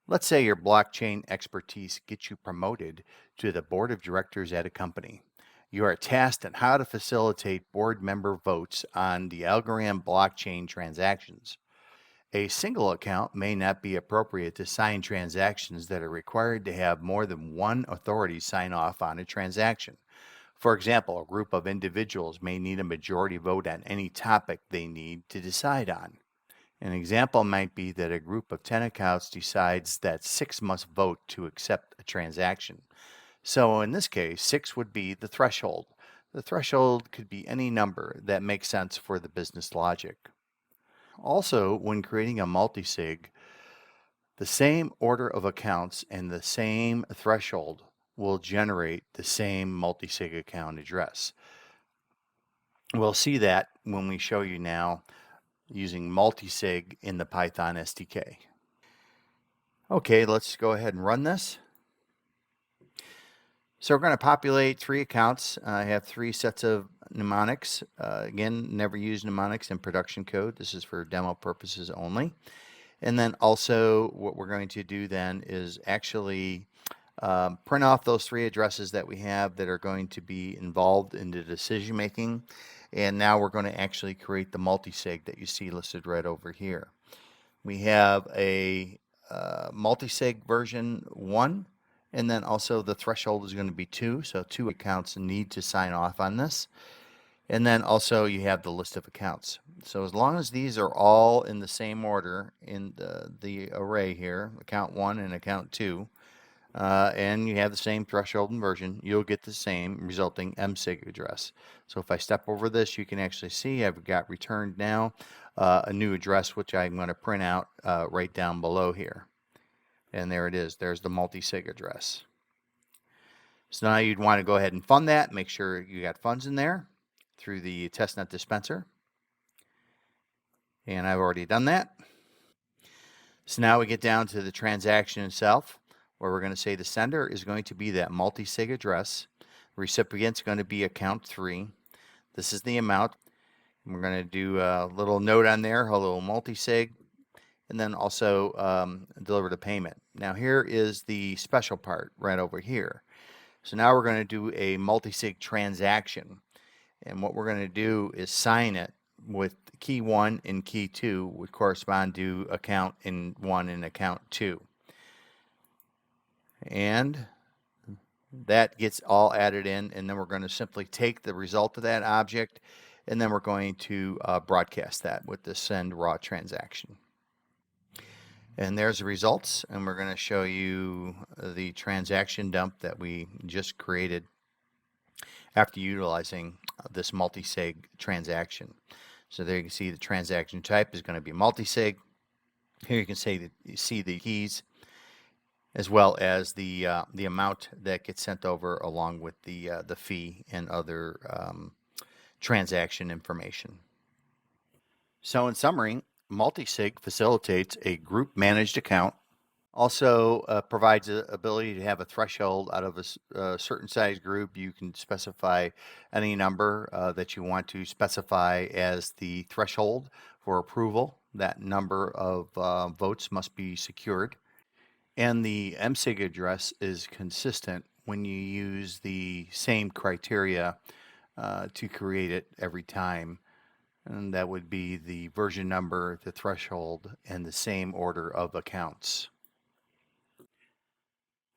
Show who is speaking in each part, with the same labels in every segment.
Speaker 1: Let's say your blockchain expertise gets you promoted to the board of directors at a company. You are tasked on how to facilitate board member votes on the Algorand blockchain transactions. A single account may not be appropriate to sign transactions that are required to have more than one authority sign off on a transaction. For example, a group of individuals may need a majority vote on any topic they need to decide on. An example might be that a group of 10 accounts decides that 6 must vote to accept a transaction. So in this case, 6 would be the threshold. The threshold could be any number that makes sense for the business logic. Also, when creating a multisig, the same order of accounts and the same threshold will generate the same multisig account address. We'll see that when we show you now using multisig in the Python SDK. Okay, let's go ahead and run this. So we're going to populate 3 accounts. I have 3 sets of mnemonics. Again, never use mnemonics in production code. This is for demo purposes only. And then also what we're going to do then is actually print off those 3 addresses that we have that are going to be involved in the decision making. And now we're going to actually create the multisig that you see listed right over here. We have a multisig version 1, and then also the threshold is going to be 2, so 2 accounts need to sign off on this. And then also you have the list of accounts. So as long as these are all in the same order in the array here, account 1 and account 2, and you have the same threshold and version, you'll get the same resulting msig address. So if I step over this, you can actually see I've got returned now a new address, which I'm going to print out right down below here. And there it is. There's the multisig address. So now you'd want to go ahead and fund that. Make sure you got funds in there through the testnet dispenser. And I've already done that. So now we get down to the transaction itself, where we're going to say the sender is going to be that multisig address. The recipient's going to be account 3. This is the amount. And we're going to do a little note on there, hello multisig, and then also deliver the payment. Now here is the special part right over here. So now we're going to do a multisig transaction. And what we're going to do is sign it with key 1 and key 2 would correspond to account 1 and account 2. And that gets all added in, and then we're going to simply take the result of that object, and then we're going to broadcast that with the send raw transaction. And there's the results, and we're going to show you the transaction dump that we just created after utilizing this multisig transaction. So there you can see the transaction type is going to be multisig. Here you can see the keys as well as the amount that gets sent over along with the fee and other transaction information. So in summary, multisig facilitates a group managed account, also provides the ability to have a threshold out of a certain size group. You can specify any number that you want to specify as the threshold for approval. That number of votes must be secured. And the msig address is consistent when you use the same criteria to create it every time. And that would be the version number, the threshold, and the same order of accounts.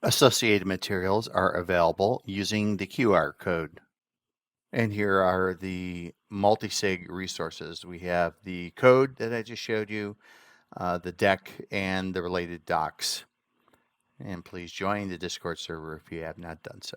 Speaker 1: Associated materials are available using the QR code. And here are the multisig resources. We have the code that I just showed you, the deck, and the related docs. And please join the Discord server if you have not done so.